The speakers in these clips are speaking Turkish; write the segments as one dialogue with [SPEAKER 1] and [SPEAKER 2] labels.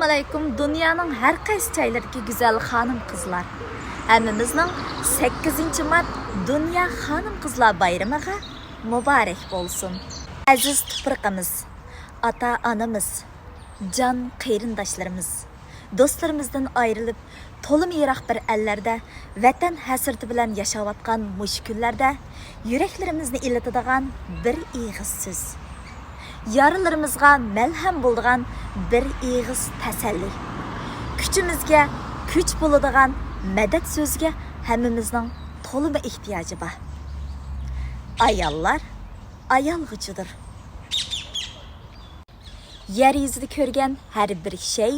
[SPEAKER 1] Assalamu alaykum. Dünyanın her qaysi joylaridagi güzel hanım qizlar. Hammamizning 8 mart Dünya Hanım Qizlar bayramiga muborak bo'lsin. Aziz tuproqimiz, ata-onamiz, can qarindoshlarimiz, do'stlarimizdan ayrilib, to'lim yiroq bir ellarda vatan hasrati bilan yashayotgan mush kunlarda yuraklarimizni ilitadigan bir ig'iz so'z. Yaralarimizga malham bo'ladigan bir ig'iz tasalli. Kuchimizga kuch bo'ladigan madad so'zga hammamizning to'limi ehtiyoji bor. Ayollar ayolg'ichidir. Yer yuzida ko'rgan har bir shay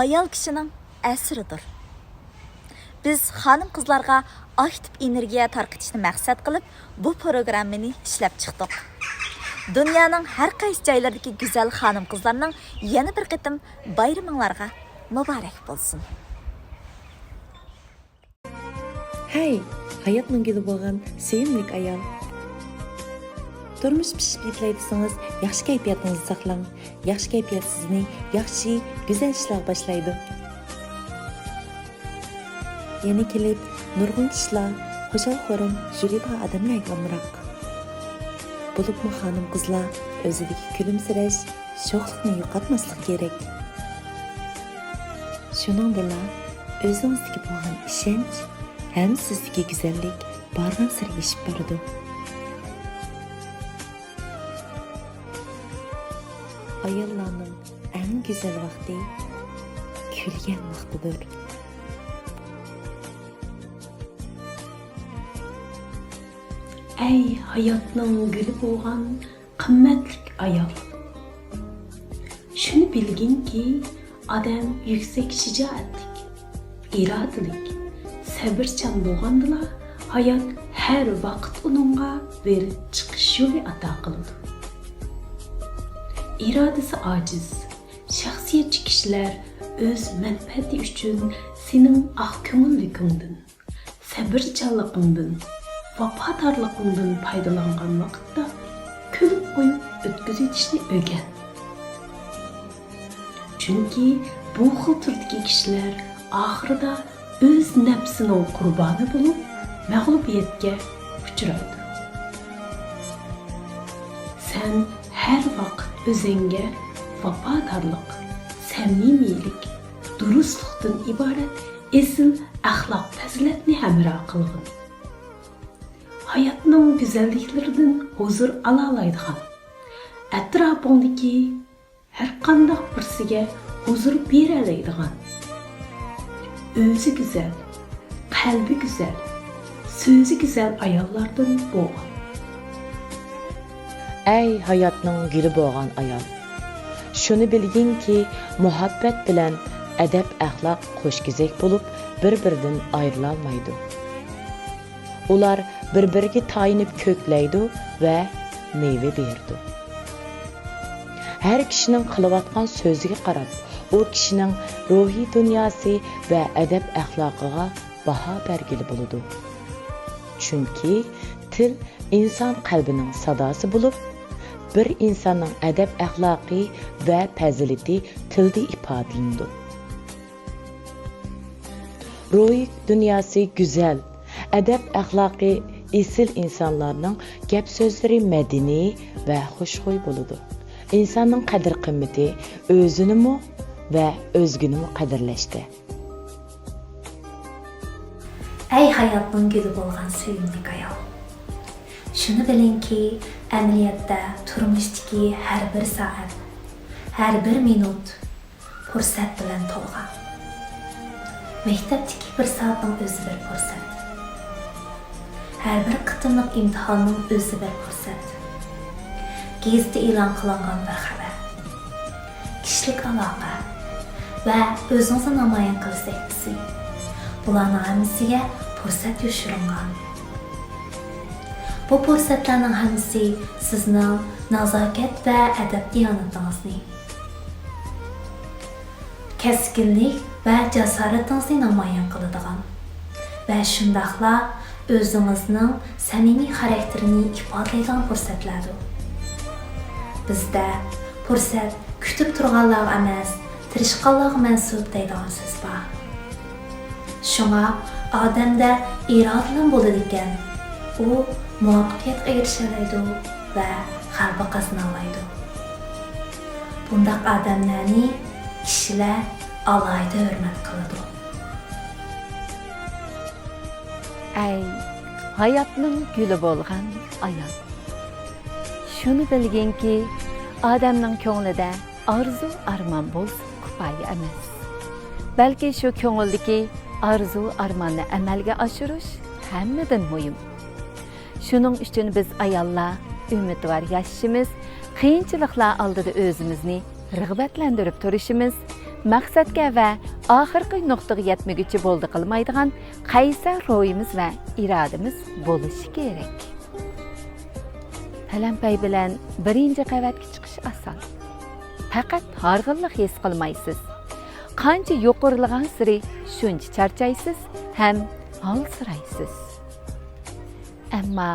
[SPEAKER 1] ayol kishining asridir. Biz xonim qizlarga aktiv energiya tarqatishni maqsad qilib bu programmani ishlab chiqdik. Dünyanın her qaysi joylaridagi güzel hanım qizlarning yana bir qitim bayraminglarga muborak bo'lsin.
[SPEAKER 2] Hey, hayotning guli bo'lgan sevimli ayol. Turmush pishib yetlaydisangiz, yaxshi kayfiyatingizni saqlang. Yaxshi kayfiyat sizni yaxshi, go'zal ishlar boshlaydi. Yana kelib, nurg'un ishlar, xo'shal-xo'rim, juriyda odamlarga omroq. Bulupmu hanım qizlar o'zidagi kulimsirash, sho'xlikni yo'qotmaslik kerak. Shuning bilan o'zingizdagi bo'lgan ishonch ham sizdagi go'zallik borgan sari yeshib boradi. Ayollarning eng go'zal vaqti kulgan vaqtidir.
[SPEAKER 3] Ey hayotning guli bo'lgan qimmatlik ayol. Shuni bilginki, odam yuksak shijoatlik, irodalik, sabrchan bo'lgandila hayot har vaqt uningga berib chiqish yo'li ato qiladi. Irodasi ojiz, shaxsiyatchi kishilar o'z manfaati uchun sening oq ko'ngilligingdan, sabrchanligingdan, vafadarlığından faydalangan vaqtda kulib qo'yib o'tkazib etishni o'rgan. Chunki bu xil turdagi kishilar oxirida o'z nafsining qurboni bo'lib, mag'lubiyatga uchraydi. Sen har vaqt o'zingga vafadarlik, samimiylik, durustlikdan iborat esil axloq fazilatni hamroh qilgin. Hayatning güzelliklerinden huzur alalaydigan, atrofingdagi har qanday birsiga huzur beralaydigan, o'zi güzel, qalbi güzel, so'zi güzel ayollardan bo'lgan.
[SPEAKER 2] Ey hayotning guli bo'lgan ayol. Shuni bilginki, muhabbat bilan adab axloq qo'shkizak bo'lib, bir-biridan ayrilolmaydi. Ular bir-biriga tayinib ko'klaydi va meva berdi. Har kishining qilayotgan so'ziga qarab, u kishining ruhiy dunyosi va adab axloqiga baho bergili bo'ladi. Chunki til inson qalbining sadosi bo'lib, bir insonning adab axloqi va fazilati tilda ifodalanadi. Ruhiy dunyosi go'zal, adab axloqi esil insonlarning gap so'zlari madaniy va xushxuy bo'ladi. İnsanning qadr qimmati o'zini va o'zgini qadrlashdi.
[SPEAKER 4] Ey hayotning guli bo'lgan sevimli ayol. Shuni bilingki, amaliyotda turmushdagi har bir soat, har bir minut fursat bilan to'lgan. Maktabdagi bir soatning o'zi bir fursat. Her bir qitimliq imtihonning o'zi bir fursat. Gazetda e'lon qilingan bir xabar. Kishilik aloqa va o'zingizni namoyon qilish aktisi. Bularning hammasiga fursat yoshiringan. Bu fursatlarning hammasi sizning nazokat va adab diyonatingizni, keskinlik va jasoratingizni namoyon qiladigan va shundaqla o'zingizning samimiy xarakterini ifodalaydigan fursatlardir. Bizda fursat kutib turganlar emas, tirishqanlarga mansub deydigan so'z bor. Shunga odamda irodalan bo'ladi ekan. U muvaffaqiyatga erisha oladi va g'alaba qozona oladi. Bundaq odamlarni kishilar alayda hurmat qiladi.
[SPEAKER 5] Ay, hayotning guli bo'lgan ayol. Shuni bilginki, odamning ko'nglida arzu armon bo'lsa kifoya emas. Balki shu ko'ngildagi arzu armonni amalga oshirish hammadan muhim. Shuning uchun biz ayollar umidvor yashashimiz, qiyinchiliklar oldida o'zimizni rag'batlantirib turishimiz, maqsadga va oxirgi nuqtaga yetmaguncha bo'ldi qilmaydigan qaysar ro'yimiz va irodamiz bo'lishi kerak. Talampay bilan birinchi qavatga chiqish oson. Faqat horg'inlik his qilmaysiz. Qancha yuqorilgan siri shuncha charchaysiz ham holsiraysiz. Ammo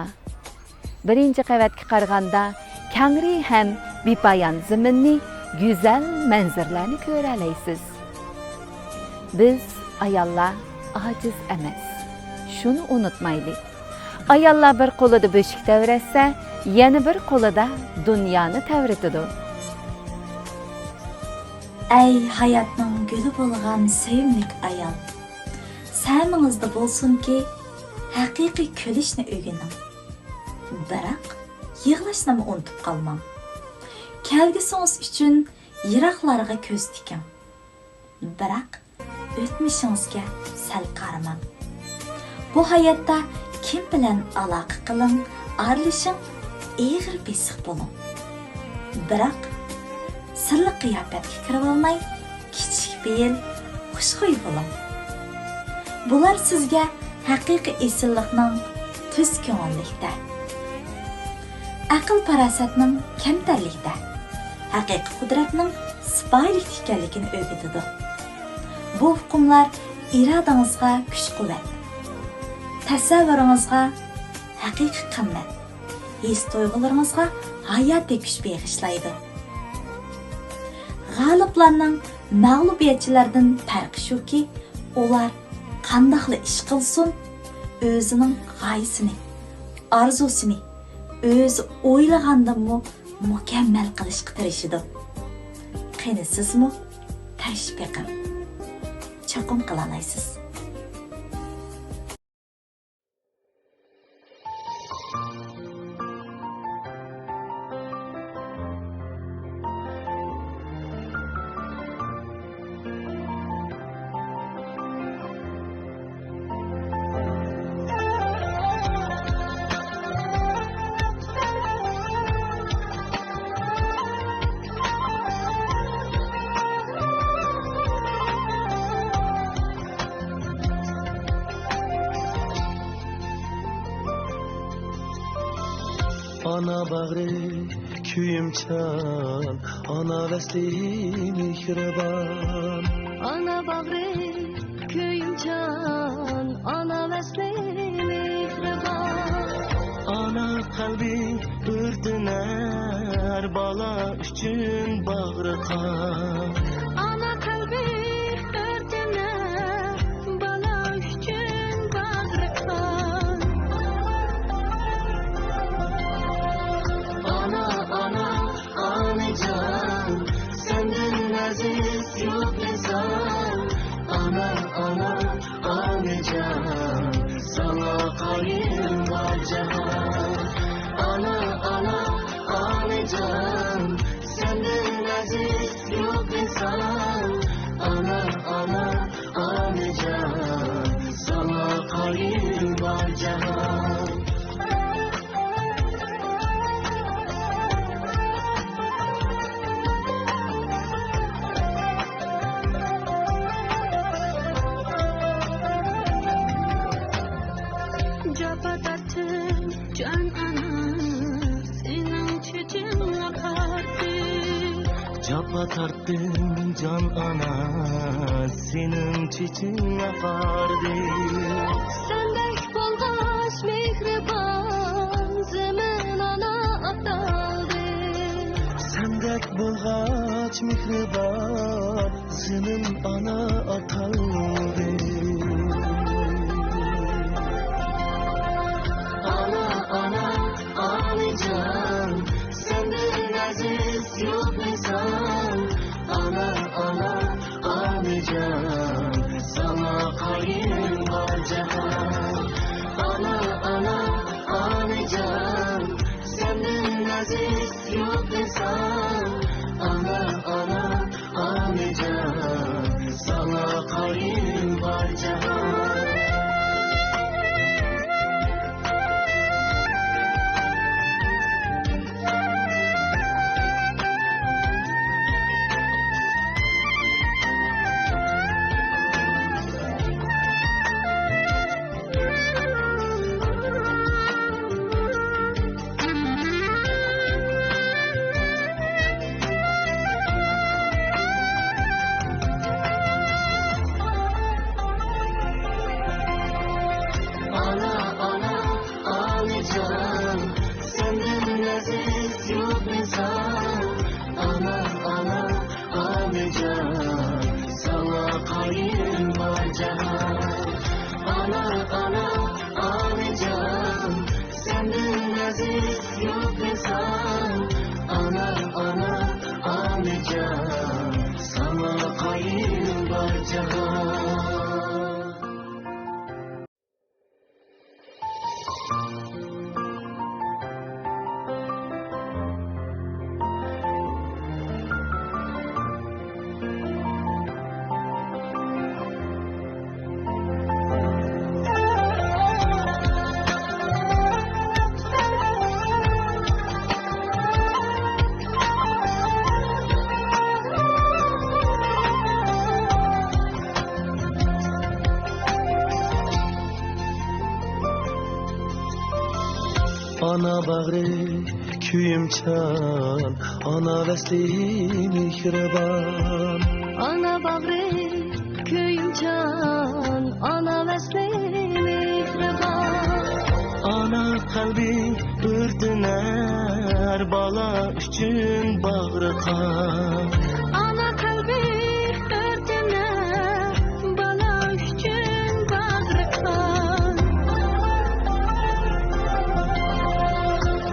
[SPEAKER 5] birinchi qavatga qaraganda kangri ham bepoyon zaminni, go'zal manzarlarni ko'ra olasiz. Biz ayollar ojiz emas. Shuni unutmaylik. Ayollar bir qo'lida beshik tavratsa, yana bir qo'lida dunyoni tavratadi.
[SPEAKER 1] Ey hayotning guli bo'lgan sevimlik ayol. Samingizda bo'lsinki, haqiqiy kulishni o'rganing. Biroq yig'lashni unutib qolmang. Kelgusingiz uchun yiroqlarga ko'z tiking. Biroq o'tmishingizga sal qaramang. Bu hayotda kim bilan aloqa qiling, aralashing, eg'ir besiq bo'ling. Biroq sirli qiyofatga kirib olmay, kichik bel, xushxuy bo'ling. Bular sizga haqiqiy esillikning tuz ko'ngillikda, aql farosatning kamtarlikda, haqiqiy qudratning sipoyilik ekanligini o'rgatadi. Bu hukmlar irodangizga kuch-quvvat, tasavvuringizga haqiqiy qimmat, his tuyg'ularingizga hayotiy kuch bag'ishlaydi. G'oliblarning mag'lubiyatchilardan farqi shuki, ular qandoqli ish qilsin, o'zining g'oyasini, orzusini o'zi o'ylagandanmi mukammal qilishga tirishadi. Qani sizmi tashbiqim cho'qim qila olasiz.
[SPEAKER 6] Ana bağrı köyüm çal, ana vesli mihriban.
[SPEAKER 7] Ana bağrı köyüm çal, ana vesli mihriban.
[SPEAKER 6] Ana kalbi ürtüner, bala üçün bağrı kan.
[SPEAKER 7] Ana kalbi ürtüner, bala üçün bağrı kan.
[SPEAKER 6] Anacan, senden aziz yok insan. Anacan, sana kayın var cihan. Anacan, senden aziz yok insan. Anacan, sana kayın var cihan.
[SPEAKER 7] Can ana, senin çiçeğin akardı.
[SPEAKER 6] Capa tarttım can ana, senin çiçeğin akardı.
[SPEAKER 7] Sendek bolgaç mehriban, zemin ana ataldı.
[SPEAKER 6] Sendek bulgaç mihriban senin ana ataldı. Ana ana ağlayacağım, senden aziz yok misal. Ana ana ağlayacağım, sana kayın var cihan. Ana ana ağlayacağım, senden aziz yok misal. Ana ana ağlayacağım, sana kayın var cihan. Senden aziz yok misal. Ana ana ağlayacağım, sana kayın var cihan. Ana ana ağlayacağım, senden aziz yok misal. Ana ana ağlayacağım, sana kayın var cihan. Ana bağrı köyüm çal, ana vesli mihriban.
[SPEAKER 7] Ana bağrı köyüm can, ana vesli mihriban.
[SPEAKER 6] Ana kalbi ürtüner, bala üçün bağrı kan.
[SPEAKER 7] Ana kalbi örtüner, bala üçün bağrı kan.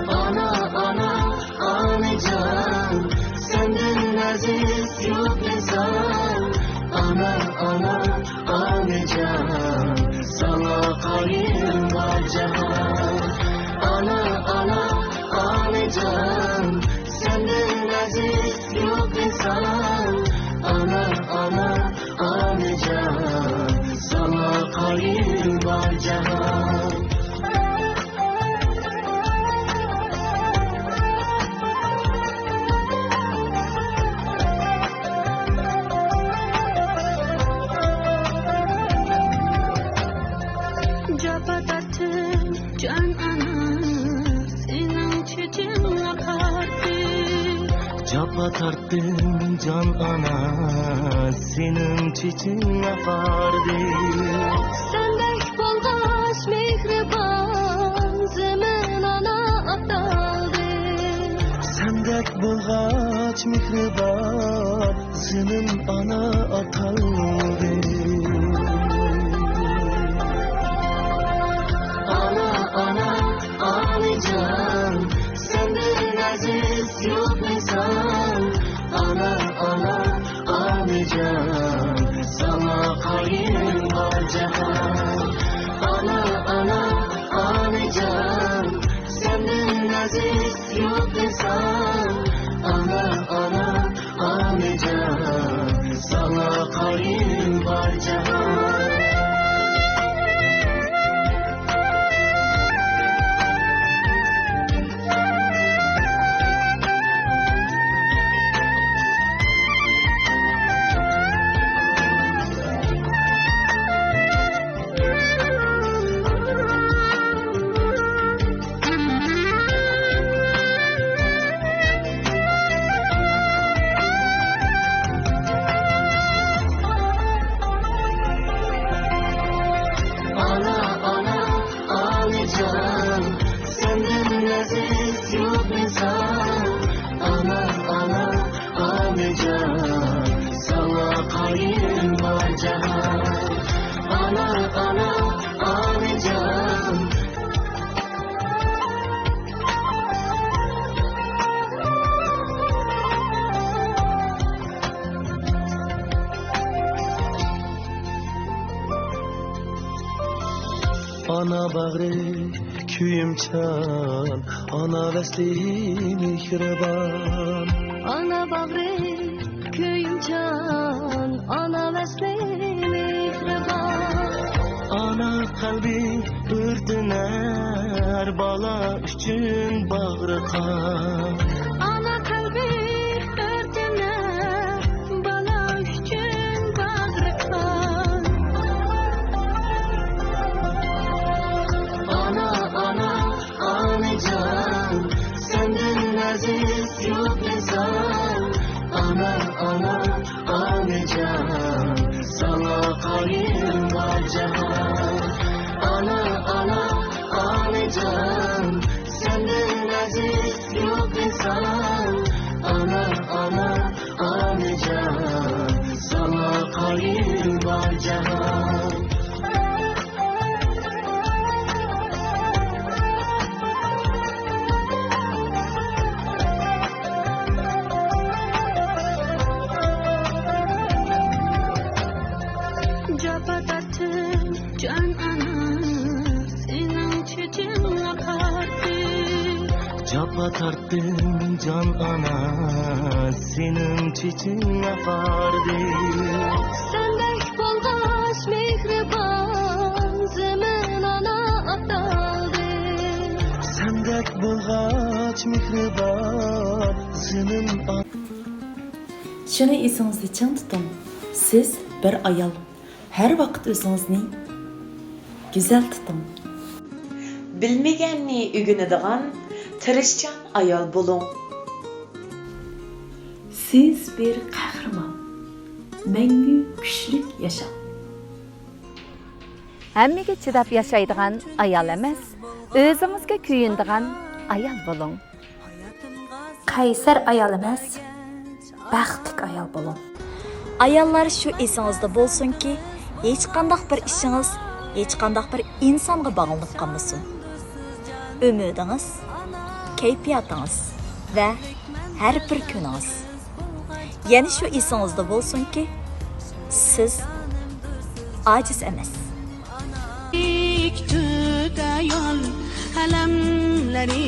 [SPEAKER 6] Ana ana ağlayacağım, senden aziz yok misal. Ana ana ağlayacağım, sana kayın var cihan. Ana ana ağlayacağım, senden aziz yok misal. Ana ana ağlayacağım, sana kayın var cihan.
[SPEAKER 7] Capa tartım can ana, senin çocuğun akardı.
[SPEAKER 6] Capa tarttım can ana, senin çiçin akardı.
[SPEAKER 7] Sendek bolgaç mihriban, zemin ana ataldı.
[SPEAKER 6] Sendek bulgaç mihriban senin ana ataldı. Ana ana ağlayacağım, senden aziz yok misal. Ana ana ağlayacağım, sana kayın var cihan. Ana ana ağlayacağım, senden aziz yok misal. Ana ana ağlayacağım, sana kayın var cihan. ana bag'ri kuyimchan, ana vasli mehribon.
[SPEAKER 7] Ana bag'ri kuyimchan, ana vasli mehribon.
[SPEAKER 6] Ana qalbi o'rtanar, bola uchun bag'ri qon.
[SPEAKER 7] Ana qalbi o'rtanar, bola uchun bag'ri qon.
[SPEAKER 6] Ana, ana, onajon, senden aziz yo'q inson. Ana, ana, onajon, sana qoyil bor jahon. Ana, ana, onajon, senden aziz yo'q inson. Ana, ana, onajon, sana qoyil bor jahon.
[SPEAKER 7] Japa tartım can ana, senin çiçeğin akardı.
[SPEAKER 6] Japa tartdım can ana, senin çiçeğin akardı.
[SPEAKER 7] Sendek bolgaç mehriban, zemin ana ataldı.
[SPEAKER 6] Sendek bulgaç mehribon, zemin ana.
[SPEAKER 2] Shuni esingizda ching tuting. Siz bir ayol. Har vaqt o'zingizni go'zal tuting. Bilmaganni o'rganadigan tirishchan ayol bo'ling.
[SPEAKER 3] Siz bir qahramon. Mangu kuchlik yashang.
[SPEAKER 5] Hammaga chidab yashaydigan ayol emas, o'zingizga kuyindigan ayol bo'ling.
[SPEAKER 4] Qaysar ayol emas, baxtli ayol bo'ling.
[SPEAKER 1] Ayollar shu esingizda bo'lsinki, hech qanday bir ishingiz, hech qanday bir insonga bog'lanib qolmasin. Umidingiz, kayfiyatingiz va har bir kuningiz. Yana shu esingizda bo'lsinki, siz ojiz emas.
[SPEAKER 7] Tut ayol, alamlari